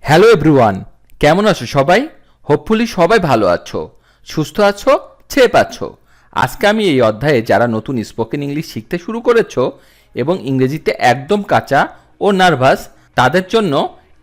Hello everyone, কেমন আছো সবাই? হোপফুলি সবাই ভালো আছো, সুস্থ আছো, চেপ আছো। আজকে আমি এই অধ্যায়ে যারা নতুন স্পোকেন ইংলিশ শিখতে শুরু করেছো এবং ইংরেজিতে একদম কাঁচা ও নার্ভাস, তাদের জন্য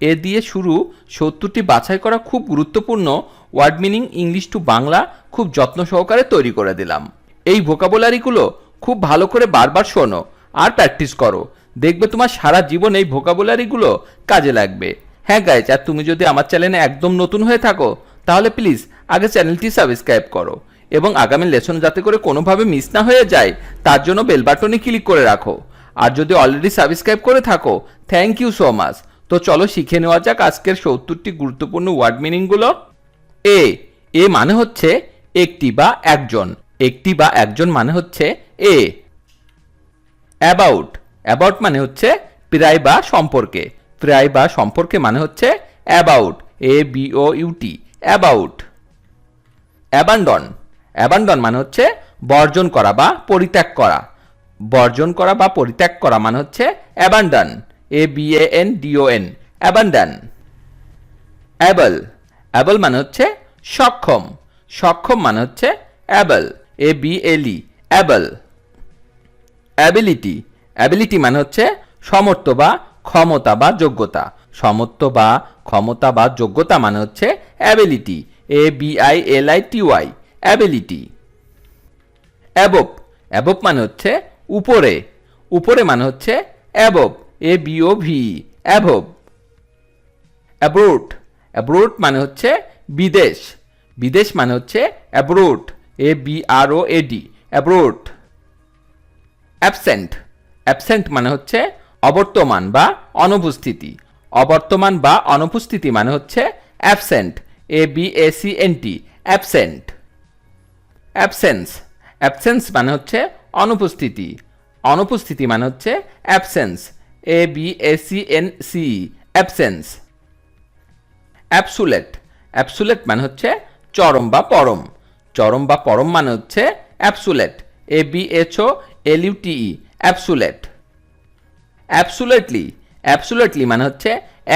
এ দিয়ে শুরু 70টি বাছাই করা খুব গুরুত্বপূর্ণ word meaning English to Bangla খুব যত্ন সহকারে তৈরি করে দিলাম। এই ভোকাবুলারিগুলো খুব ভালো করে বারবার শোনো আর প্র্যাকটিস করো, দেখবে তোমার সারা জীবন এই ভোকাবুলারিগুলো কাজে লাগবে। হ্যাঁ গাইজ, আর তুমি যদি আমার চ্যানেলে একদম নতুন হয়ে থাকো তাহলে প্লিজ আগে চ্যানেলটি সাবস্ক্রাইব করো এবং আগামী লেসন যাতে করে কোনোভাবে মিস না হয়ে যায় তার জন্য বেল বাটনে ক্লিক করে রাখো। আর যদি অলরেডি সাবস্ক্রাইব করে থাকো, থ্যাংক ইউ সো মাচ। তো চলো শিখে নেওয়া যাক আজকের 70টি গুরুত্বপূর্ণ ওয়ার্ড মিনিংগুলো। এ মানে হচ্ছে একটি বা একজন, একটি বা একজন মানে হচ্ছে এ। অ্যাবাউট, অ্যাবাউট মানে হচ্ছে প্রায় বা সম্পর্কে, প্রায় বা সম্পর্কে মানে হচ্ছে about, ABOUT, about. Abandon, abandon মানে হচ্ছে বর্জন করা বা পরিত্যাগ করা, বর্জন করা বা পরিত্যাগ করা মানে হচ্ছে abandon, ABANDON, abandon. Able, able মানে হচ্ছে সক্ষম, সক্ষম মানে হচ্ছে able, ABLE, able. Ability, ability মানে হচ্ছে সমর্থ বা ক্ষমতা বা যোগ্যতা, সমর্থ বা ক্ষমতা বা যোগ্যতা মানে হচ্ছে ability, ABILITY, ability. Above, above মানে হচ্ছে উপরে, উপরে মানে হচ্ছে above, ABOVE, above. Abroad, abroad মানে হচ্ছে বিদেশ, বিদেশ মানে হচ্ছে abroad, ABROAD, abroad. Absent, absent মানে হচ্ছে অবর্তমান বা অনুপস্থিতি, অবর্তমান বা অনুপস্থিতি মানে হচ্ছে absent, ABACENT, absent. Absence, absence মানে হচ্ছে অনুপস্থিতি, অনুপস্থিতি মানে হচ্ছে absence, ABACNCE, absence. Absolute, absolute মানে হচ্ছে চরম বা পরম, চরম বা পরম মানে হচ্ছে absolute, ABHOLUTE, absolute. Absolutely, absolutely মানে হচ্ছে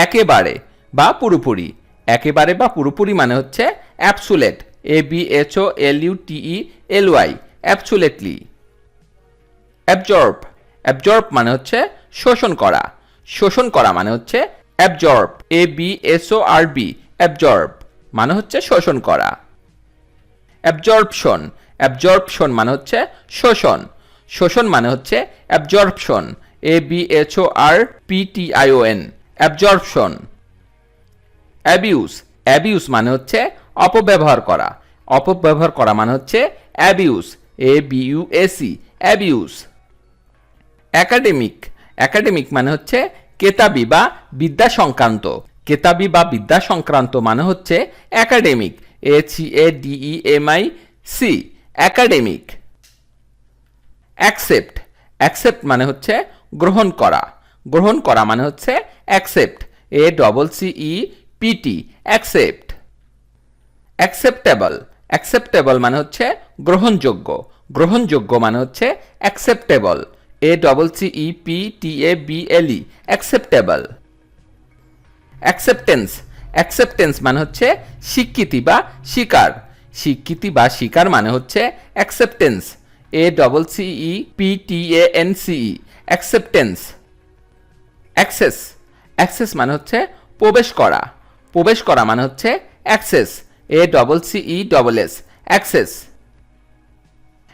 একেবারে বা পুরোপুরি, একেবারে বা পুরোপুরি মানে হচ্ছে absolute, ABHOLUTELY, absolutely. Absorb, absorb মানে হচ্ছে শোষণ করা, শোষণ করা মানে হচ্ছে অ্যাবজর্ব, ABSORB, অ্যাবজর্ব মানে হচ্ছে শোষণ করা। অ্যাবজর্পশন, অ্যাবজর্পশন মানে হচ্ছে শোষণ, শোষণ মানে হচ্ছে absorption, ABHORPTION, absorption. Abuse, abuse মানে হচ্ছে অপব্যবহার করা, অপব্যবহার করা মানে হচ্ছে abuse, ABUAC, abuse. Academic, academic মানে হচ্ছে কেতাবি বা বিদ্যা সংক্রান্ত, কেতাবি বা বিদ্যা সংক্রান্ত মানে হচ্ছে academic, ACADEMIC, academic. Accept, accept মানে হচ্ছে গ্রহণ করা, গ্রহণ করা মানে হচ্ছে accept, ACCEPT, accept. Acceptable, acceptable মানে হচ্ছে গ্রহণযোগ্য, গ্রহণযোগ্য মানে হচ্ছে acceptable, ACCEPTABLE, acceptable. Acceptance, acceptance মানে হচ্ছে স্বীকৃতি বা স্বীকার, স্বীকৃতি বা স্বীকার মানে হচ্ছে acceptance, ACCEPTANCE, acceptance. Access, access মানে হচ্ছে প্রবেশ করা, প্রবেশ করা মানে হচ্ছে access, ACCESS, access.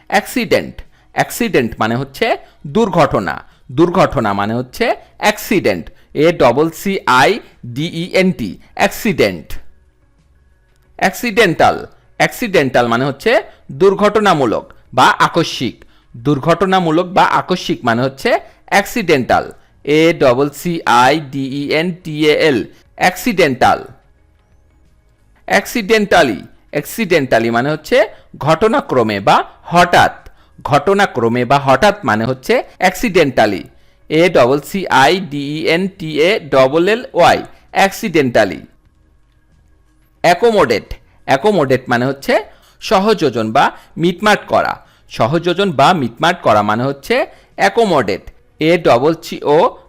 Accident, accident মানে হচ্ছে দুর্ঘটনা, দুর্ঘটনা মানে হচ্ছে accident, ACCIDENT, accident. Accidental, accidental মানে হচ্ছে দুর্ঘটনামূলক বা আকস্মিক, দুর্ঘটনামূলক বা আকস্মিক মানে হচ্ছে accidental, ACCIDENTAL, accidental. Accidentally, accidentally মানে হচ্ছে ঘটনাক্রমে বা হঠাৎ, ঘটনাক্রমে বা হঠাৎ মানে হচ্ছে accidentally, ACCIDENTALLY, accidentally. Accommodate, accommodate মানে হচ্ছে সহযোজন বা মিটমাট করা, সহযোজন বা মিটমাট করা মানে হচ্ছে accommodate,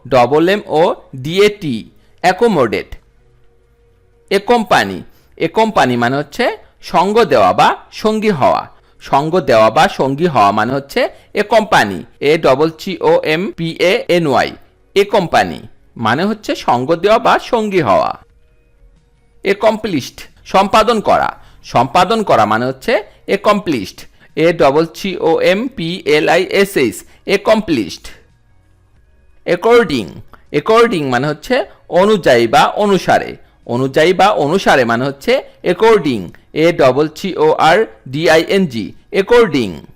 ACCOMMODAT, accommodate. A company, a company মানে হচ্ছে সঙ্গ দেওয়া বা সঙ্গী হওয়া। সঙ্গ দেওয়া বা সঙ্গী হওয়া মানে হচ্ছে a company, ACCOMPANY, a company মানে হচ্ছে সঙ্গ দেওয়া বা সঙ্গী হওয়া। একমপ্লিশড, সম্পাদন করা। সম্পাদন করা মানে হচ্ছে একমপ্লিশড, ACCOMPLISH, একমপ্লিশড। অ্যাকর্ডিং, অ্যাকর্ডিং মানে হচ্ছে অনুযায়ী বা অনুসারে। অনুযায়ী বা অনুসারে মানে হচ্ছে according, ACCORDING, according.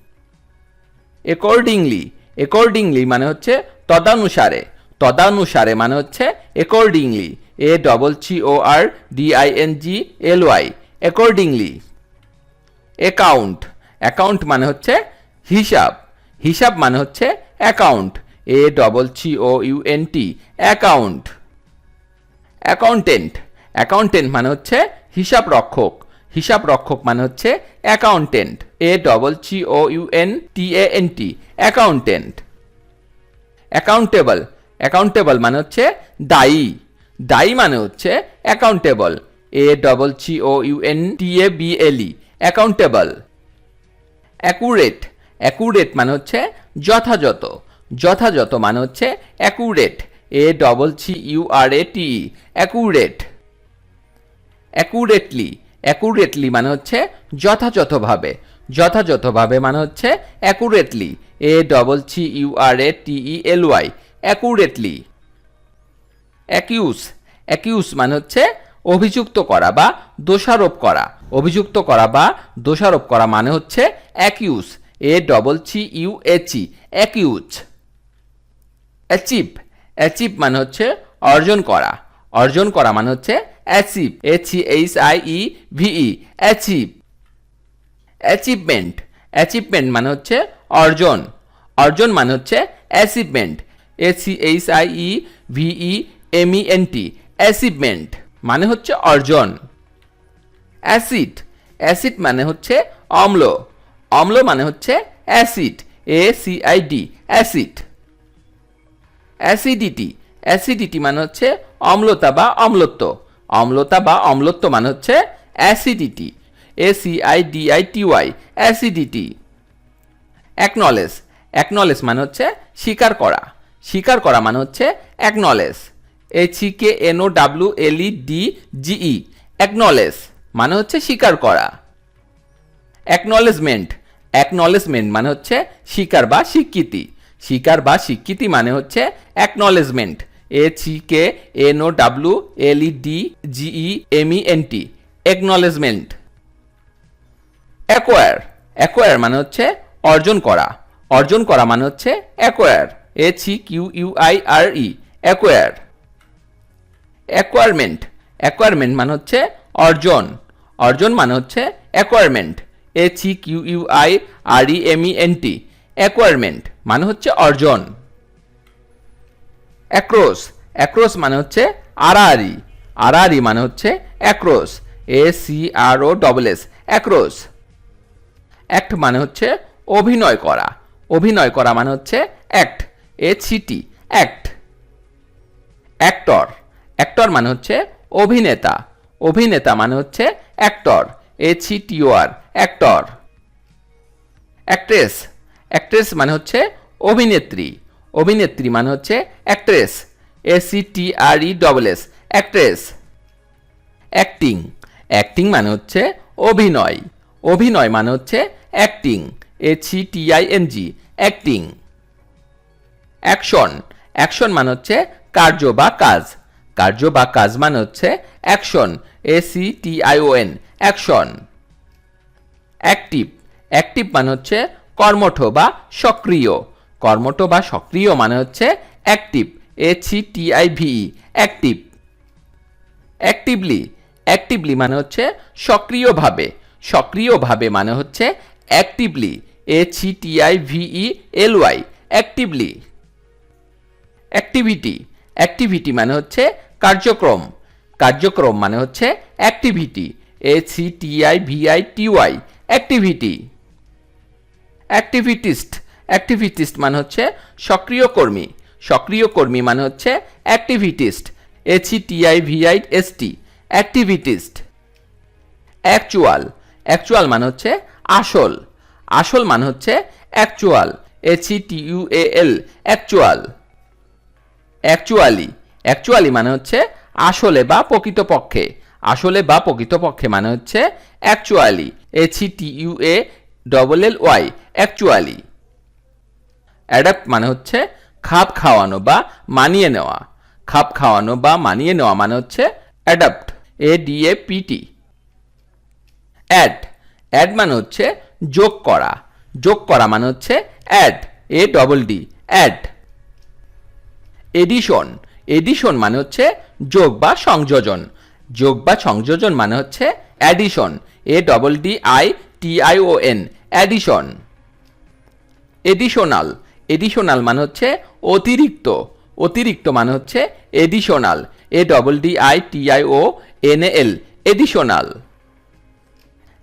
Accordingly, accordingly মানে হচ্ছে তদানুসারে। তদানুসারে মানে হচ্ছে accordingly, ACCORDINGLY, accordingly. Account, account মানে হচ্ছে হিসাব। হিসাব মানে হচ্ছে account, ACCOUNT, account. Accountant, accountant মানে হচ্ছে হিসাব রক্ষক। হিসাব রক্ষক মানে হচ্ছে accountant, ACCOUNTANT, accountant. Accountable, accountable মানে হচ্ছে দায়ী। দায়ী মানে হচ্ছে accountable, ACCOUNTABLE, accountable. Accurate, accurate মানে হচ্ছে যথাযথ। যথাযথ মানে হচ্ছে accurate, ACCURATE, accurate. Accurately, accurately মানে হচ্ছে যথাযথভাবে। যথাযথভাবে মানে হচ্ছে accurately, ACCURATELY, accurately. Accuse, accuse মানে হচ্ছে অভিযুক্ত করা বা দোষারোপ করা। অভিযুক্ত করা বা দোষারোপ করা মানে হচ্ছে accuse, ACCUHE, accuse. Achieve, achieve মানে হচ্ছে অর্জন করা। অর্জন করা মানে হচ্ছে achieve, ACHIEVE, achieve. Achievement, achievement মানে হচ্ছে অর্জন। অর্জন মানে হচ্ছে অ্যাচিভমেন্ট, ACHIEVEMENT, অ্যাচিভমেন্ট মানে হচ্ছে অর্জন। অ্যাসিড, অ্যাসিড মানে হচ্ছে অম্ল। অম্ল মানে হচ্ছে acid, ACID, acid. Acidity, acidity মানে হচ্ছে অম্লতা বা অম্লত্ব। অম্লতা বা অম্লত্ব মানে হচ্ছে acidity, ACIDITY, acidity. Acknowledge, acknowledge মানে হচ্ছে স্বীকার করা। স্বীকার করা মানে হচ্ছে অ্যাকনলেজ, ACKNOWLEDGE, অ্যাকনলেজ মানে হচ্ছে স্বীকার করা। অ্যাকনলেজমেন্ট, অ্যাকনলেজমেন্ট মানে হচ্ছে স্বীকার বা স্বীকৃতি। স্বীকার বা স্বীকৃতি মানে হচ্ছে acknowledgement, ACKNOWLEDGEMENT, acknowledgement. Acquire, acquire মানে হচ্ছে অর্জন করা। অর্জন করা মানে হচ্ছে অ্যাকোয়ার, ACQUIRE, অ্যাকোয়ার। অ্যাকোয়ারমেন্ট, অ্যাকোয়ারমেন্ট মানে হচ্ছে অর্জন। অর্জন মানে হচ্ছে অ্যাকোয়ারমেন্ট, ACQUIREMENT, অ্যাকোয়ারমেন্ট মানে হচ্ছে অর্জন। অ্যাক্রোস, অ্যাক্রোস মানে হচ্ছে আড়াআড়ি। আড়াআড়ি মানে হচ্ছে অ্যাক্রোস, ACROSS, অ্যাক্রোস। অ্যাক্ট মানে হচ্ছে অভিনয় করা। অভিনয় করা মানে হচ্ছে act, ACT, act. Actor, actor মানে হচ্ছে অভিনেতা। অভিনেতা মানে হচ্ছে actor, ACTOR, actor. Actress, actress মানে হচ্ছে অভিনেত্রী। অভিনেত্রী মানে হচ্ছে actress, ACTRESS, actress. Acting, acting মানে হচ্ছে অভিনয়। অভিনয় মানে হচ্ছে acting, ACTING, acting. Action, action মানে হচ্ছে কার্য বা কাজ। কার্য বা কাজ মানে হচ্ছে action, ACTION, action. Active, active মানে হচ্ছে কর্মঠ বা সক্রিয়। কর্মঠ বা সক্রিয় মানে হচ্ছে active, ACTIVE, active. Actively, actively মানে হচ্ছে সক্রিয়ভাবে। সক্রিয়ভাবে মানে হচ্ছে actively, ACTIVELY, actively. Activity, activity মানে হচ্ছে কার্যক্রম। কার্যক্রম মানে হচ্ছে activity, ACTIVITY, activity. Activist, activist মানে হচ্ছে সক্রিয় কর্মী। সক্রিয় কর্মী মানে হচ্ছে activist, ACTIVIST, activist. Actual, actual মানে হচ্ছে আসল, আসল মানে হচ্ছে actual, HETUAL, actual. Actually, actually মানে হচ্ছে আসলে বা প্রকৃতপক্ষে, আসলে বা প্রকৃতপক্ষে মানে হচ্ছে অ্যাকচুয়ালি, HETUALLY, অ্যাকচুয়ালি। অ্যাডাপ্ট মানে হচ্ছে খাপ খাওয়ানো বা মানিয়ে নেওয়া, খাপ খাওয়ানো বা মানিয়ে নেওয়া মানে হচ্ছে অ্যাডাপ্ট, ADAPT। অ্যাড, অ্যাড মানে হচ্ছে যোগ করা, যোগ করা মানে হচ্ছে add, ADD, add. Addition, addition মানে হচ্ছে যোগ বা সংযোজন, যোগ বা সংযোজন মানে হচ্ছে addition, ADDITION, addition. Additional, additional মানে হচ্ছে অতিরিক্ত, অতিরিক্ত মানে হচ্ছে additional, ADDITIONAL, additional.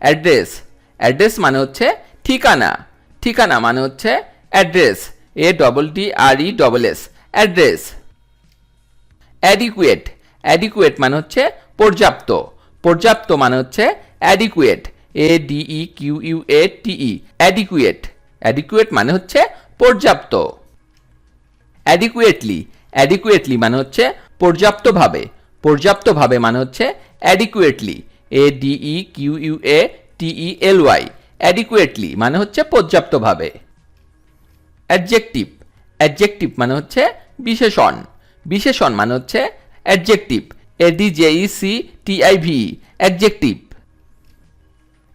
Address, address মানে হচ্ছে ঠিকানা, ঠিকানা মানে হচ্ছে address, ADDRESS, address. Adequate, adequate মানে হচ্ছে পর্যাপ্ত, পর্যাপ্ত মানে হচ্ছে অ্যাডিকুয়েট, ADEQUATE, অ্যাডিকুয়েট, অ্যাডিকুয়েট মানে হচ্ছে পর্যাপ্ত। অ্যাডিকুয়েটলি, অ্যাডিকুয়েটলি মানে হচ্ছে পর্যাপ্তভাবে, পর্যাপ্তভাবে মানে হচ্ছে অ্যাডিকুয়েটলি, ADEQUATELY, অ্যাডিকুয়েটলি মানে হচ্ছে পর্যাপ্তভাবে। অ্যাডজেক্টিভ, অ্যাডজেক্টিভ মানে হচ্ছে বিশেষণ, বিশেষণ মানে হচ্ছে অ্যাডজেক্টিভ, ADJECTIV, অ্যাডজেক্টিভ।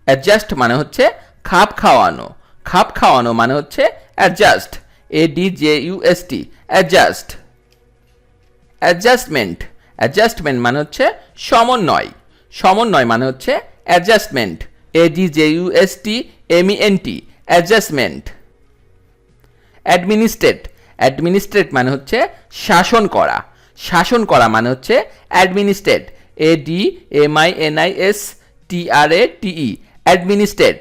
অ্যাডজাস্ট মানে হচ্ছে খাপ খাওয়ানো, খাপ খাওয়ানো মানে হচ্ছে adjust, ADJUST, adjust. Adjustment, adjustment মানে হচ্ছে সমন্বয়, সমন্বয় মানে হচ্ছে adjustment, ADJUSTMENT, adjustment. Administrate, administrate মানে হচ্ছে শাসন করা, শাসন করা মানে হচ্ছে administrate, ADMINISTRATE, administrate.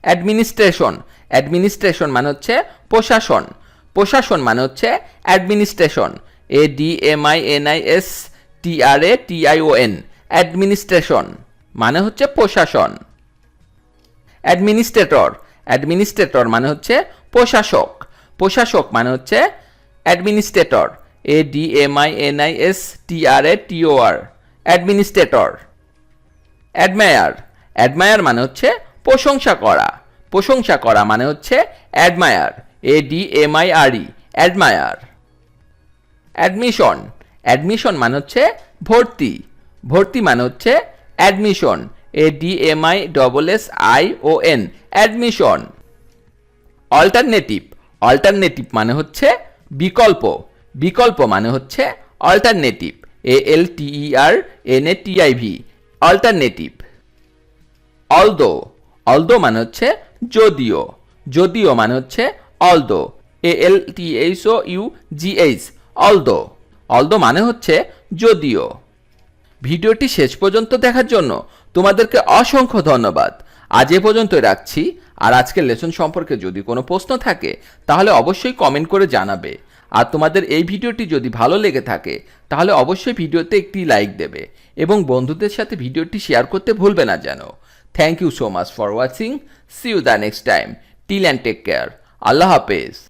Administration, administration মানে হচ্ছে প্রশাসন, প্রশাসন মানে হচ্ছে অ্যাডমিনিস্ট্রেশন, ADMINISTRATION, অ্যাডমিনিস্ট্রেশন মানে হচ্ছে প্রশাসন। অ্যাডমিনিস্ট্রেটর, অ্যাডমিনিস্ট্রেটর মানে হচ্ছে প্রশাসক, প্রশাসক মানে হচ্ছে administrator, ADMINISTRATOR, administrator. Admire, admire মানে হচ্ছে প্রশংসা করা, প্রশংসা করা মানে হচ্ছে admire, ADMIRE, admire. Admission, admission মানে হচ্ছে ভর্তি, ভর্তি মানে হচ্ছে admission, ADMISSION, admission. Alternative, alternative মানে হচ্ছে বিকল্প, বিকল্প মানে হচ্ছে alternative, ALTERNATIV, alternative. Although, although মানে হচ্ছে যদিও, যদিও মানে হচ্ছে অলদো, ALTHOUGH, অলদো, অলদো মানে হচ্ছে যদিও। ভিডিওটি শেষ পর্যন্ত দেখার জন্য তোমাদেরকে অসংখ্য ধন্যবাদ। আজ এ পর্যন্তই রাখছি। আর আজকের লেসন সম্পর্কে যদি কোনো প্রশ্ন থাকে তাহলে অবশ্যই কমেন্ট করে জানাবে। আর তোমাদের এই ভিডিওটি যদি ভালো লেগে থাকে তাহলে অবশ্যই ভিডিওতে একটি লাইক দেবে এবং বন্ধুদের সাথে ভিডিওটি শেয়ার করতে ভুলবে না যেন। Thank you so much for watching. See you the next time. Till and take care. আল্লাহ হাফেজ।